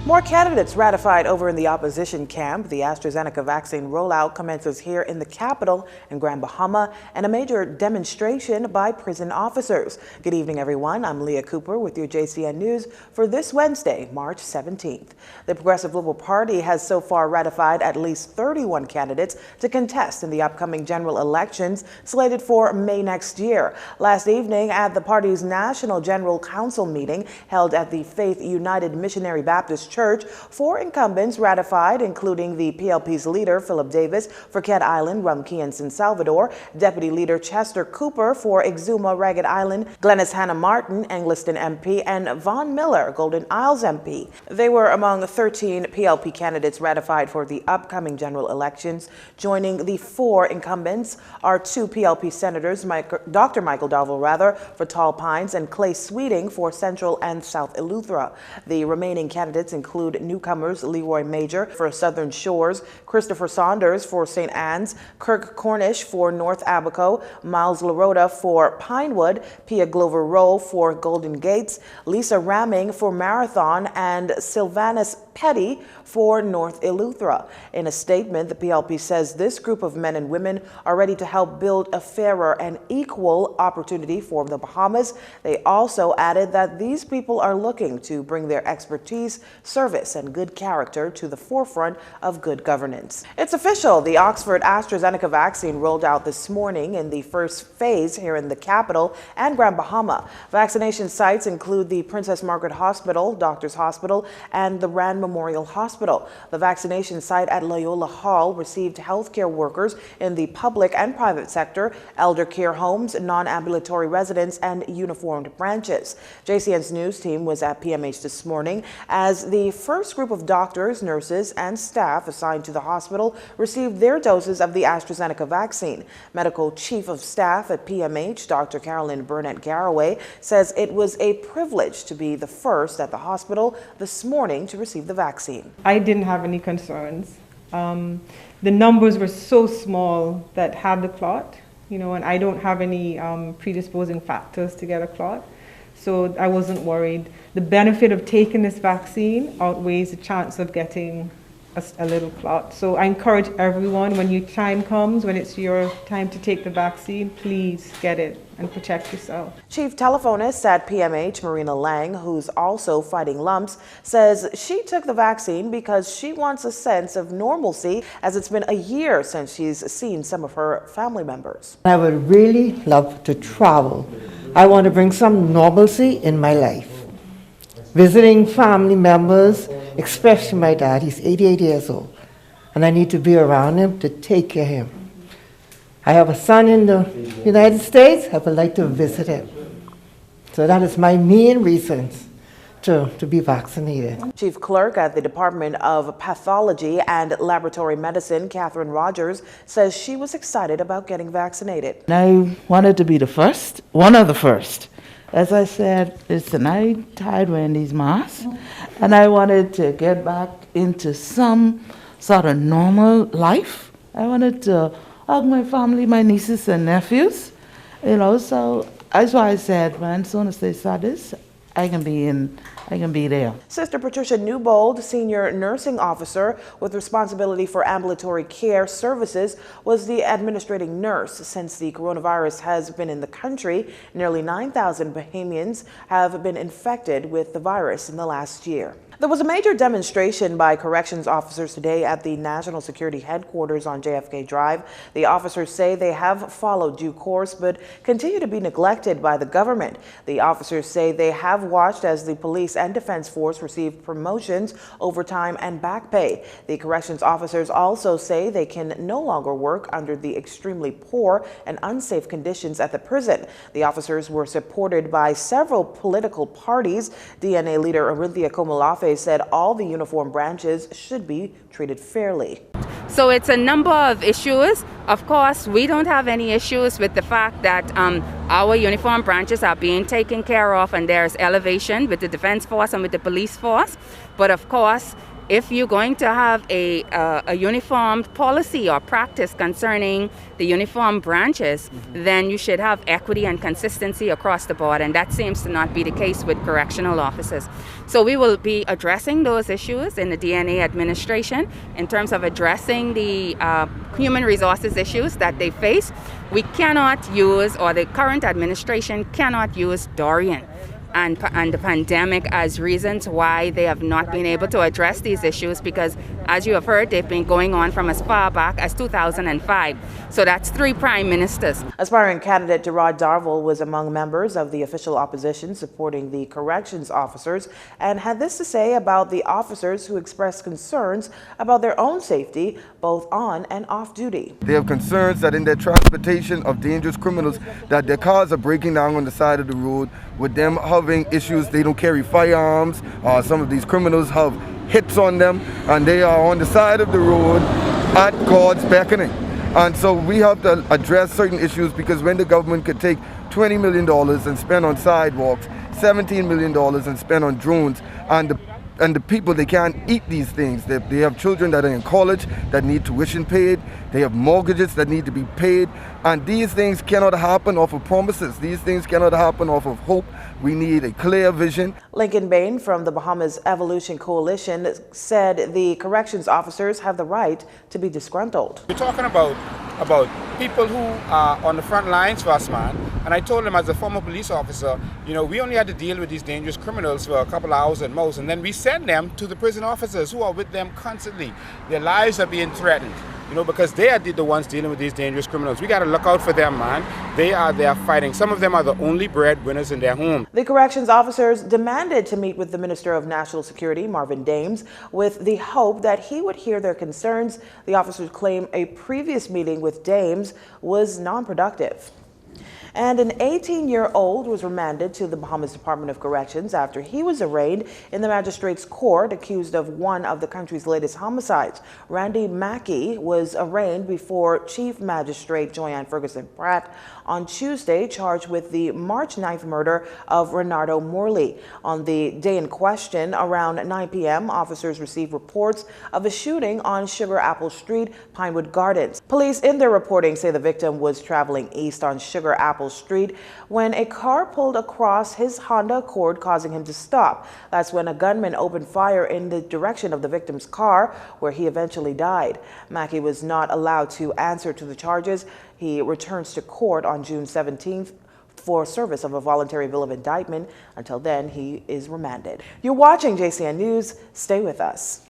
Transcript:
More candidates ratified over in the opposition camp. The AstraZeneca vaccine rollout commences here in the capital in Grand Bahama, and a major demonstration by prison officers. Good evening, everyone. I'm Leah Cooper with your JCN News for this Wednesday, March 17th. The Progressive Liberal Party has so far ratified at least 31 candidates to contest in the upcoming general elections slated for May next year. Last evening at the party's National General Council meeting held at the Faith United Missionary Baptist Church, 4 incumbents ratified, including the PLP's leader, Philip Davis, for Cat Island, Rumkey, and San Salvador, Deputy Leader Chester Cooper for Exuma, Ragged Island, Glennis Hannah Martin, Angliston MP, and Von Miller, Golden Isles MP. They were among 13 PLP candidates ratified for the upcoming general elections. Joining the 4 incumbents are 2 PLP senators, Dr. Michael Darville, for Tall Pines, and Clay Sweeting for Central and South Eleuthera. The remaining candidates include newcomers Leroy Major for Southern Shores, Christopher Saunders for St. Anne's, Kirk Cornish for North Abaco, Miles LaRota for Pinewood, Pia Glover Rowe for Golden Gates, Lisa Ramming for Marathon, and Sylvanus Petty for North Eleuthera. In a statement, the PLP says this group of men and women are ready to help build a fairer and equal opportunity for the Bahamas. They also added that these people are looking to bring their expertise, service, and good character to the forefront of good governance. It's official. The Oxford AstraZeneca vaccine rolled out this morning in the first phase here in the capital and Grand Bahama. Vaccination sites include the Princess Margaret Hospital, Doctors Hospital, and the Rand Memorial Hospital. The vaccination site at Loyola Hall received healthcare workers in the public and private sector, elder care homes, non-ambulatory residents, and uniformed branches. JCN's news team was at PMH this morning as the first group of doctors, nurses, and staff assigned to the hospital received their doses of the AstraZeneca vaccine. Medical Chief of Staff at PMH, Dr. Carolyn Burnett Garraway, says it was a privilege to be the first at the hospital this morning to receive the vaccine. I didn't have any concerns. The numbers were so small that had the clot, and I don't have any predisposing factors to get a clot. So I wasn't worried. The benefit of taking this vaccine outweighs the chance of getting a little clot. So I encourage everyone, when your time comes, when it's your time to take the vaccine, please get it and protect yourself. Chief telephonist at PMH, Marina Lang, who's also fighting lumps, says she took the vaccine because she wants a sense of normalcy, as it's been a year since she's seen some of her family members. I would really love to travel. I want to bring some normalcy in my life. Visiting family members, especially my dad, he's 88 years old, and I need to be around him to take care of him. I have a son in the United States, I would like to visit him. So that is my main reasons to be vaccinated. Chief Clerk at the Department of Pathology and Laboratory Medicine, Catherine Rogers, says she was excited about getting vaccinated. I wanted to be the first, one of the first. As I said, listen, I tired wearing these masks, and I wanted to get back into some sort of normal life. I wanted to hug my family, my nieces and nephews, so that's why I said, man, as soon as they saw this, I can be there. Sister Patricia Newbold, Senior Nursing Officer with responsibility for ambulatory care services, was the administrating nurse. Since the coronavirus has been in the country, nearly 9,000 Bahamians have been infected with the virus in the last year. There was a major demonstration by corrections officers today at the National Security Headquarters on JFK Drive. The officers say they have followed due course but continue to be neglected by the government. The officers say they have watched as the police and defense force receive promotions, overtime, and back pay. The corrections officers also say they can no longer work under the extremely poor and unsafe conditions at the prison. The officers were supported by several political parties. DNA leader Arinthia Komalafe said all the uniform branches should be treated fairly. So it's a number of issues. Of course, we don't have any issues with the fact that our uniform branches are being taken care of, and there's elevation with the defense force and with the police force. But of course, if you're going to have a uniform policy or practice concerning the uniform branches, then you should have equity and consistency across the board, and that seems to not be the case with correctional officers. So we will be addressing those issues in the DNA administration in terms of addressing the human resources issues that they face. We cannot use, or the current administration cannot use Dorian and the pandemic as reasons why they have not been able to address these issues, because as you have heard, they've been going on from as far back as 2005. So that's 3 prime ministers. Aspiring candidate Gerard Darville was among members of the official opposition supporting the corrections officers and had this to say about the officers who expressed concerns about their own safety, both on and off duty. They have concerns that in their transportation of dangerous criminals, that their cars are breaking down on the side of the road. With them having issues, they don't carry firearms. Some of these criminals have hits on them, and they are on the side of the road at God's beckoning. And so we have to address certain issues, because when the government could take $20 million and spend on sidewalks, $17 million and spend on drones, and the people, they can't eat these things. They have children that are in college that need tuition paid. They have mortgages that need to be paid. And these things cannot happen off of promises. These things cannot happen off of hope. We need a clear vision. Lincoln Bain from the Bahamas Evolution Coalition said the corrections officers have the right to be disgruntled. We're talking about people who are on the front lines for us, man. And I told them, as a former police officer, you know, we only had to deal with these dangerous criminals for a couple of hours at most, and then we send them to the prison officers who are with them constantly. Their lives are being threatened, you know, because they are the ones dealing with these dangerous criminals. We got to look out for them, man. They are there fighting. Some of them are the only breadwinners in their home. The corrections officers demanded to meet with the Minister of National Security, Marvin Dames, with the hope that he would hear their concerns. The officers claim a previous meeting with Dames was non-productive. And an 18-year-old was remanded to the Bahamas Department of Corrections after he was arraigned in the magistrate's court accused of one of the country's latest homicides. Randy Mackey was arraigned before Chief Magistrate Joanne Ferguson Pratt on Tuesday, charged with the March 9th murder of Renardo Morley. On the day in question, around 9 p.m., officers received reports of a shooting on Sugar Apple Street, Pinewood Gardens. Police in their reporting say the victim was traveling east on Sugar Apple Street when a car pulled across his Honda Accord, causing him to stop. That's when a gunman opened fire in the direction of the victim's car, where he eventually died. Mackey was not allowed to answer to the charges. He returns to court on June 17th for service of a voluntary bill of indictment. Until then, he is remanded. You're watching JCN News. Stay with us.